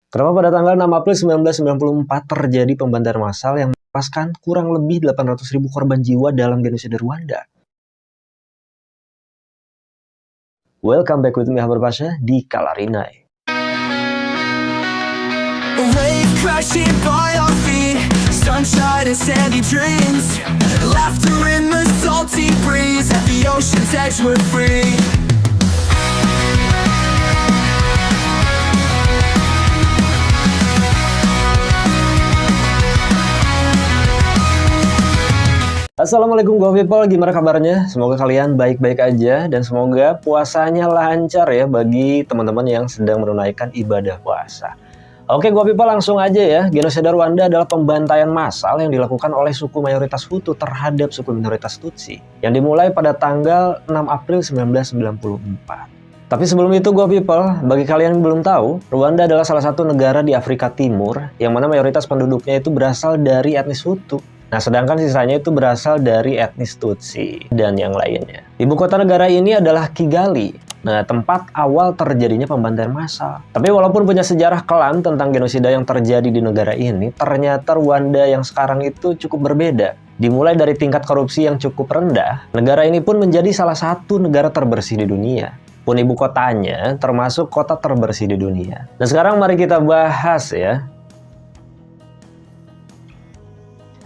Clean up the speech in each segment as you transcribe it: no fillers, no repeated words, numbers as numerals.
Kenapa pada tanggal 6 April 1994 terjadi pembantaian massal yang menewaskan kurang lebih 800.000 korban jiwa dalam genosida Rwanda? Welcome back with me, Habar Pasha, di Kalarinai. Wave crashing by our feet, sunshine and sandy dreams, laughter in the salty breeze, at the ocean's edge we're free. Assalamualaikum go people, gimana kabarnya? Semoga kalian baik-baik aja dan semoga puasanya lancar ya bagi teman-teman yang sedang menunaikan ibadah puasa. Oke go people, langsung aja ya. Genosida Rwanda adalah pembantaian massal yang dilakukan oleh suku mayoritas Hutu terhadap suku minoritas Tutsi yang dimulai pada tanggal 6 April 1994. Tapi sebelum itu go people, bagi kalian yang belum tahu, Rwanda adalah salah satu negara di Afrika Timur yang mana mayoritas penduduknya itu berasal dari etnis Hutu. Nah, sedangkan sisanya itu berasal dari etnis Tutsi dan yang lainnya. Ibu kota negara ini adalah Kigali. Nah, tempat awal terjadinya pembantaian massal. Tapi walaupun punya sejarah kelam tentang genosida yang terjadi di negara ini, ternyata Rwanda yang sekarang itu cukup berbeda. Dimulai dari tingkat korupsi yang cukup rendah, negara ini pun menjadi salah satu negara terbersih di dunia. Pun ibu kotanya termasuk kota terbersih di dunia. Nah, sekarang mari kita bahas ya.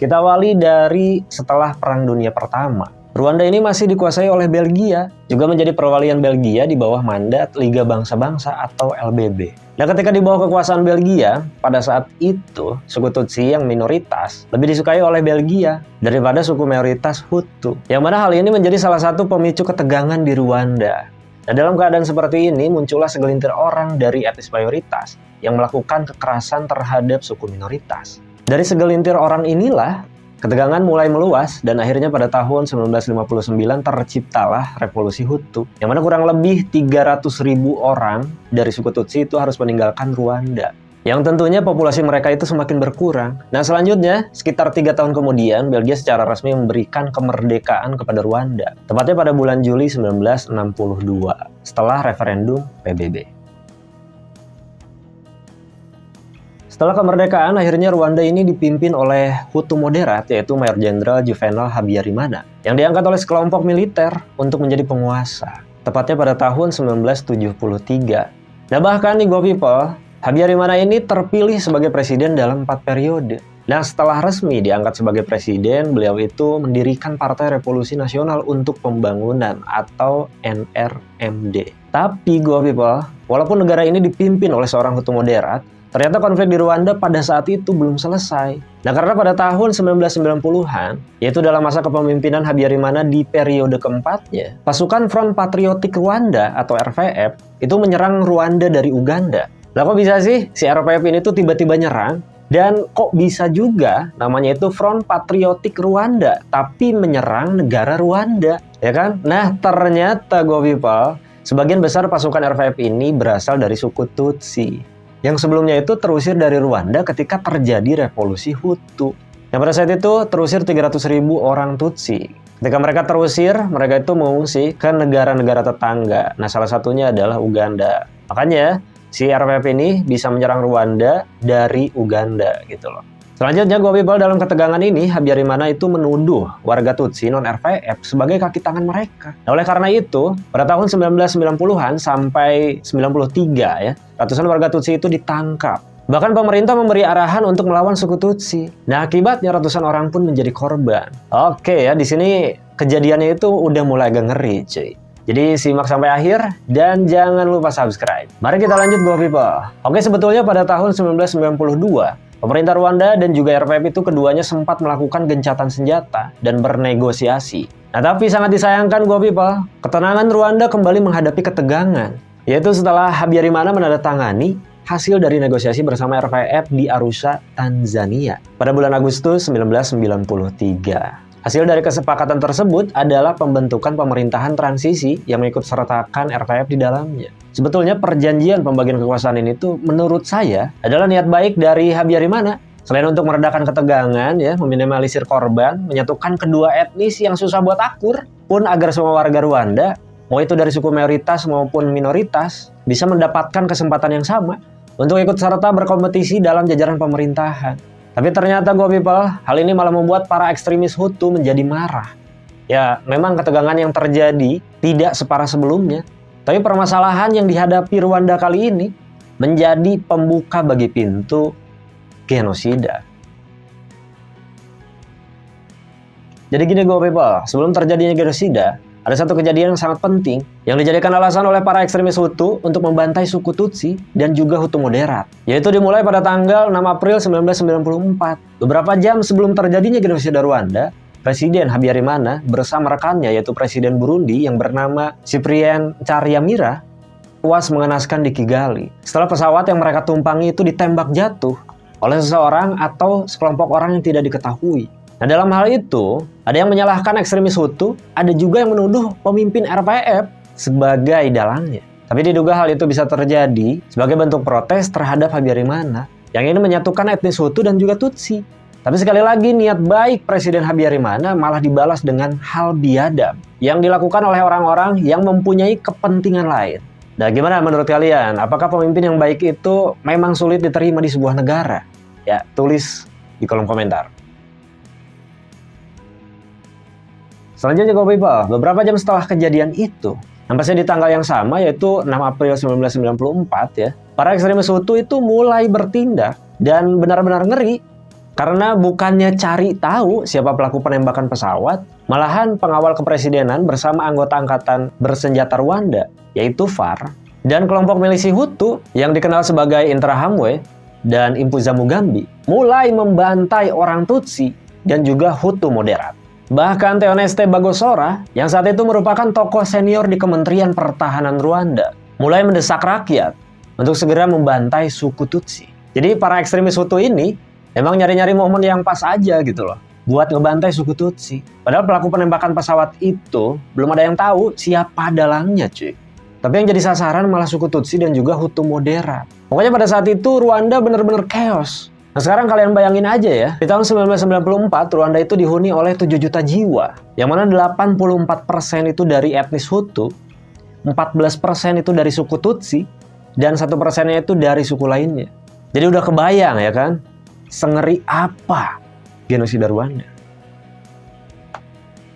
Kita awali dari setelah Perang Dunia Pertama. Rwanda ini masih dikuasai oleh Belgia, juga menjadi perwalian Belgia di bawah mandat Liga Bangsa-Bangsa atau LBB. Nah, ketika di bawah kekuasaan Belgia, pada saat itu, suku Tutsi yang minoritas lebih disukai oleh Belgia daripada suku mayoritas Hutu. Yang mana hal ini menjadi salah satu pemicu ketegangan di Rwanda. Nah, dalam keadaan seperti ini, muncullah segelintir orang dari etnis mayoritas yang melakukan kekerasan terhadap suku minoritas. Dari segelintir orang inilah, ketegangan mulai meluas dan akhirnya pada tahun 1959 terciptalah Revolusi Hutu, yang mana kurang lebih 300.000 orang dari suku Tutsi itu harus meninggalkan Rwanda. Yang tentunya populasi mereka itu semakin berkurang. Nah, selanjutnya, sekitar 3 tahun kemudian, Belgia secara resmi memberikan kemerdekaan kepada Rwanda, tepatnya pada bulan Juli 1962, setelah referendum PBB. Setelah kemerdekaan, akhirnya Rwanda ini dipimpin oleh Hutu moderat, yaitu Mayor Jenderal Juvenal Habyarimana, yang diangkat oleh sekelompok militer untuk menjadi penguasa, tepatnya pada tahun 1973. Nah, bahkan nih go people, Habyarimana ini terpilih sebagai presiden dalam 4 periode. Nah, setelah resmi diangkat sebagai presiden, beliau itu mendirikan Partai Revolusi Nasional untuk Pembangunan atau NRMD. Tapi go people, walaupun negara ini dipimpin oleh seorang Hutu moderat, ternyata konflik di Rwanda pada saat itu belum selesai. Nah, karena pada tahun 1990-an, yaitu dalam masa kepemimpinan Habyarimana di periode keempatnya, pasukan Front Patriotic Rwanda atau RPF itu menyerang Rwanda dari Uganda. Nah, kok bisa sih si RPF ini tuh tiba-tiba nyerang? Dan kok bisa juga namanya itu Front Patriotic Rwanda, tapi menyerang negara Rwanda, ya kan? Nah, ternyata go people, sebagian besar pasukan RPF ini berasal dari suku Tutsi, yang sebelumnya itu terusir dari Rwanda ketika terjadi revolusi Hutu. Yang pada saat itu terusir 300.000 orang Tutsi. Ketika mereka terusir, mereka itu mengungsi ke negara-negara tetangga. Nah, salah satunya adalah Uganda. Makanya si RPF ini bisa menyerang Rwanda dari Uganda gitu loh. Selanjutnya, go people, dalam ketegangan ini, Habyarimana itu menuduh warga Tutsi non-RPF sebagai kaki tangan mereka. Nah, oleh karena itu, pada tahun 1990-an sampai 93 ya, ratusan warga Tutsi itu ditangkap. Bahkan pemerintah memberi arahan untuk melawan suku Tutsi. Nah, akibatnya ratusan orang pun menjadi korban. Oke ya, di sini kejadiannya itu udah mulai agak ngeri cuy. Jadi simak sampai akhir dan jangan lupa subscribe. Mari kita lanjut go people. Oke, sebetulnya pada tahun 1992, pemerintah Rwanda dan juga RPF itu keduanya sempat melakukan gencatan senjata dan bernegosiasi. Nah, tapi sangat disayangkan go people, ketenangan Rwanda kembali menghadapi ketegangan, yaitu setelah Habyarimana menandatangani hasil dari negosiasi bersama RPF di Arusha, Tanzania pada bulan Agustus 1993. Hasil dari kesepakatan tersebut adalah pembentukan pemerintahan transisi yang mengikut sertakan RPF di dalamnya. Sebetulnya perjanjian pembagian kekuasaan ini tuh menurut saya adalah niat baik dari Habyarimana. Selain untuk meredakan ketegangan, ya, meminimalisir korban, menyatukan kedua etnis yang susah buat akur, pun agar semua warga Rwanda, mau itu dari suku mayoritas maupun minoritas, bisa mendapatkan kesempatan yang sama. untuk ikut serta berkompetisi dalam jajaran pemerintahan. Tapi ternyata people, hal ini malah membuat para ekstremis Hutu menjadi marah. Ya, memang ketegangan yang terjadi tidak separah sebelumnya, tapi permasalahan yang dihadapi Rwanda kali ini menjadi pembuka bagi pintu genosida. Jadi gini people, sebelum terjadinya genosida, ada satu kejadian yang sangat penting yang dijadikan alasan oleh para ekstremis Hutu untuk membantai suku Tutsi dan juga Hutu moderat, yaitu dimulai pada tanggal 6 April 1994. Beberapa jam sebelum terjadinya genosida Rwanda, Presiden Habyarimana bersama rekannya yaitu Presiden Burundi yang bernama Cyprien Ntaryamira tewas mengenaskan di Kigali setelah pesawat yang mereka tumpangi itu ditembak jatuh oleh seseorang atau sekelompok orang yang tidak diketahui. Nah, dalam hal itu, ada yang menyalahkan ekstremis Hutu, ada juga yang menuduh pemimpin RPF sebagai dalangnya. Tapi diduga hal itu bisa terjadi sebagai bentuk protes terhadap Habyarimana yang ingin menyatukan etnis Hutu dan juga Tutsi. Tapi sekali lagi, niat baik Presiden Habyarimana malah dibalas dengan hal biadab yang dilakukan oleh orang-orang yang mempunyai kepentingan lain. Nah, gimana menurut kalian? Apakah pemimpin yang baik itu memang sulit diterima di sebuah negara? Ya, tulis di kolom komentar. Selanjutnya people, beberapa jam setelah kejadian itu, nampaknya di tanggal yang sama yaitu 6 April 1994 ya, para ekstremis Hutu itu mulai bertindak dan benar-benar ngeri karena bukannya cari tahu siapa pelaku penembakan pesawat, malahan pengawal kepresidenan bersama anggota angkatan bersenjata Rwanda yaitu FAR dan kelompok milisi Hutu yang dikenal sebagai Interahamwe dan Impuzamugambi mulai membantai orang Tutsi dan juga Hutu moderat. Bahkan Theoneste Bagosora, yang saat itu merupakan tokoh senior di Kementerian Pertahanan Rwanda, mulai mendesak rakyat untuk segera membantai suku Tutsi. Jadi para ekstremis Hutu ini emang nyari-nyari momen yang pas aja gitu loh, buat ngebantai suku Tutsi. Padahal pelaku penembakan pesawat itu belum ada yang tahu siapa dalangnya cuy. Tapi yang jadi sasaran malah suku Tutsi dan juga Hutu moderat. Pokoknya pada saat itu Rwanda bener-bener chaos. Nah sekarang kalian bayangin aja ya, di tahun 1994 Rwanda itu dihuni oleh 7 juta jiwa, yang mana 84% itu dari etnis Hutu, 14% itu dari suku Tutsi, dan 1% itu dari suku lainnya. Jadi udah kebayang ya kan, sengeri apa genosida Rwanda.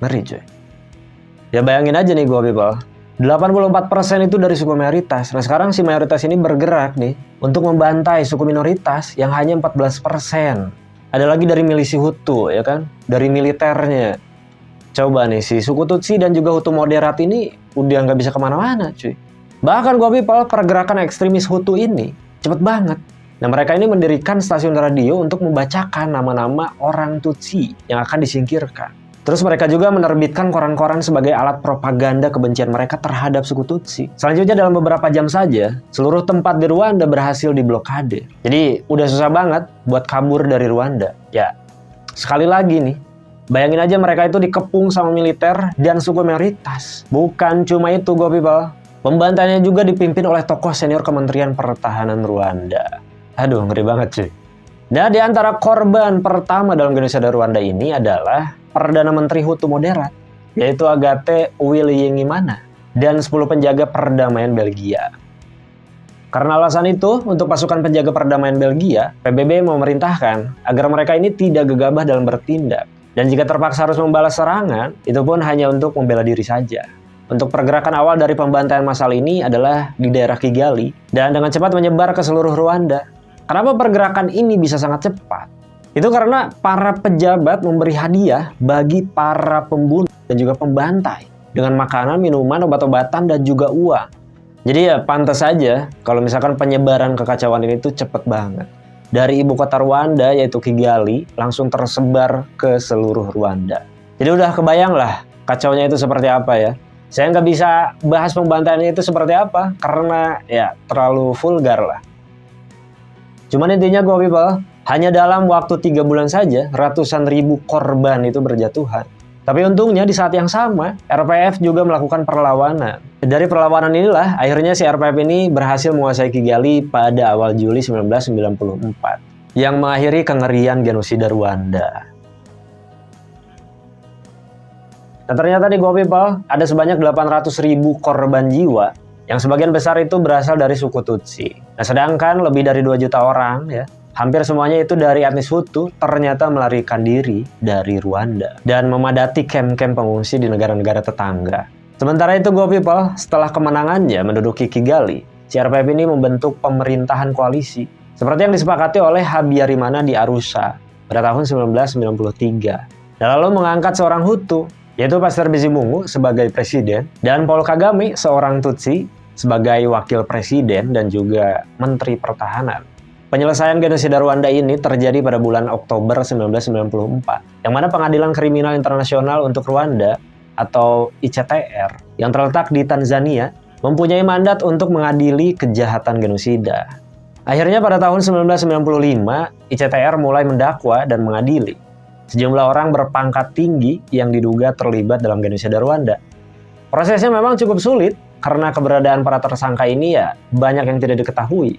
Ngeri coy. Ya bayangin aja nih people, 84% itu dari suku mayoritas. Nah sekarang si mayoritas ini bergerak nih untuk membantai suku minoritas yang hanya 14%. Ada lagi dari milisi Hutu ya kan, dari militernya. Coba nih si suku Tutsi dan juga Hutu moderat ini udah nggak bisa kemana-mana cuy. Bahkan people, pergerakan ekstremis Hutu ini cepet banget. Nah mereka ini mendirikan stasiun radio untuk membacakan nama-nama orang Tutsi yang akan disingkirkan. Terus mereka juga menerbitkan koran-koran sebagai alat propaganda kebencian mereka terhadap suku Tutsi. Selanjutnya dalam beberapa jam saja, seluruh tempat di Rwanda berhasil diblokade. Jadi udah susah banget buat kabur dari Rwanda. Ya, sekali lagi nih, bayangin aja mereka itu dikepung sama militer dan suku mayoritas. Bukan cuma itu people, pembantaiannya juga dipimpin oleh tokoh senior Kementerian Pertahanan Rwanda. Aduh, ngeri banget cuy. Nah, di antara korban pertama dalam genosida Rwanda ini adalah Perdana Menteri Hutu moderat, yaitu Agathe Uwilingiyimana, dan 10 penjaga perdamaian Belgia. Karena alasan itu, untuk pasukan penjaga perdamaian Belgia, PBB memerintahkan agar mereka ini tidak gegabah dalam bertindak. Dan jika terpaksa harus membalas serangan, itu pun hanya untuk membela diri saja. Untuk pergerakan awal dari pembantaian massal ini adalah di daerah Kigali, dan dengan cepat menyebar ke seluruh Rwanda. Kenapa pergerakan ini bisa sangat cepat? Itu karena para pejabat memberi hadiah bagi para pembunuh dan juga pembantai dengan makanan, minuman, obat-obatan, dan juga uang. Jadi ya pantas saja kalau misalkan penyebaran kekacauan ini tuh cepet banget. Dari ibu kota Rwanda yaitu Kigali langsung tersebar ke seluruh Rwanda. Jadi udah kebayang lah kacaunya itu seperti apa ya. Saya nggak bisa bahas pembantaiannya itu seperti apa karena ya terlalu vulgar lah. Cuman intinya people, hanya dalam waktu 3 bulan saja, ratusan ribu korban itu berjatuhan. Tapi untungnya di saat yang sama, RPF juga melakukan perlawanan. Dari perlawanan inilah, akhirnya si RPF ini berhasil menguasai Kigali pada awal Juli 1994. Yang mengakhiri kengerian genosida Rwanda. Nah ternyata di people, ada sebanyak 800 ribu korban jiwa yang sebagian besar itu berasal dari suku Tutsi. Nah, sedangkan lebih dari 2 juta orang ya, hampir semuanya itu dari etnis Hutu, ternyata melarikan diri dari Rwanda dan memadati kamp-kamp pengungsi di negara-negara tetangga. Sementara itu, Go People, setelah kemenangannya menduduki Kigali, CRPF ini membentuk pemerintahan koalisi seperti yang disepakati oleh Habyarimana di Arusha pada tahun 1993. Dan lalu mengangkat seorang Hutu, yaitu Pastor Bizimungu sebagai presiden, dan Paul Kagame seorang Tutsi sebagai wakil presiden dan juga menteri pertahanan. Penyelesaian genosida Rwanda ini terjadi pada bulan Oktober 1994, yang mana Pengadilan Kriminal Internasional untuk Rwanda atau ICTR yang terletak di Tanzania mempunyai mandat untuk mengadili kejahatan genosida. Akhirnya pada tahun 1995, ICTR mulai mendakwa dan mengadili sejumlah orang berpangkat tinggi yang diduga terlibat dalam genosida Rwanda. Prosesnya memang cukup sulit karena keberadaan para tersangka ini ya banyak yang tidak diketahui.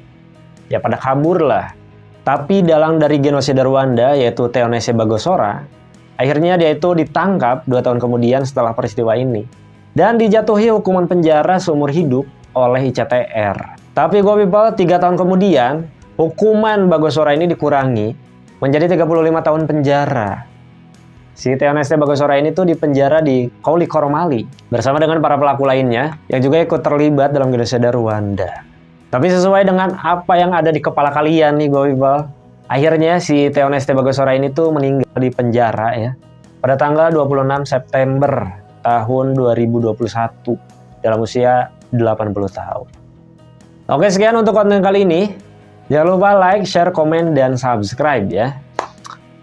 Ya pada kabur lah. Tapi dalang dari genosida Rwanda yaitu Theonese Bagosora, akhirnya dia itu ditangkap 2 tahun kemudian setelah peristiwa ini dan dijatuhi hukuman penjara seumur hidup oleh ICTR. Tapi Go People, 3 tahun kemudian hukuman Bagosora ini dikurangi menjadi 35 tahun penjara. Si Theoneste Bagosora ini tuh dipenjara di Koulikoro, Mali bersama dengan para pelaku lainnya yang juga ikut terlibat dalam genosida Rwanda. Tapi sesuai dengan apa yang ada di kepala kalian nih Go People, akhirnya si Theoneste Bagosora ini tuh meninggal di penjara ya pada tanggal 26 September tahun 2021 dalam usia 80 tahun. Oke, sekian untuk konten kali ini. Jangan lupa like, share, komen, dan subscribe ya.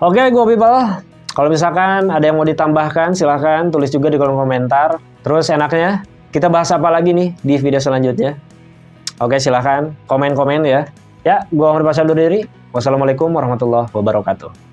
Oke Go People, kalau misalkan ada yang mau ditambahkan silahkan tulis juga di kolom komentar. Terus enaknya kita bahas apa lagi nih di video selanjutnya. Oke, silahkan komen-komen ya. Ya, gua Muhammad Pasha undur diri. Wassalamualaikum warahmatullahi wabarakatuh.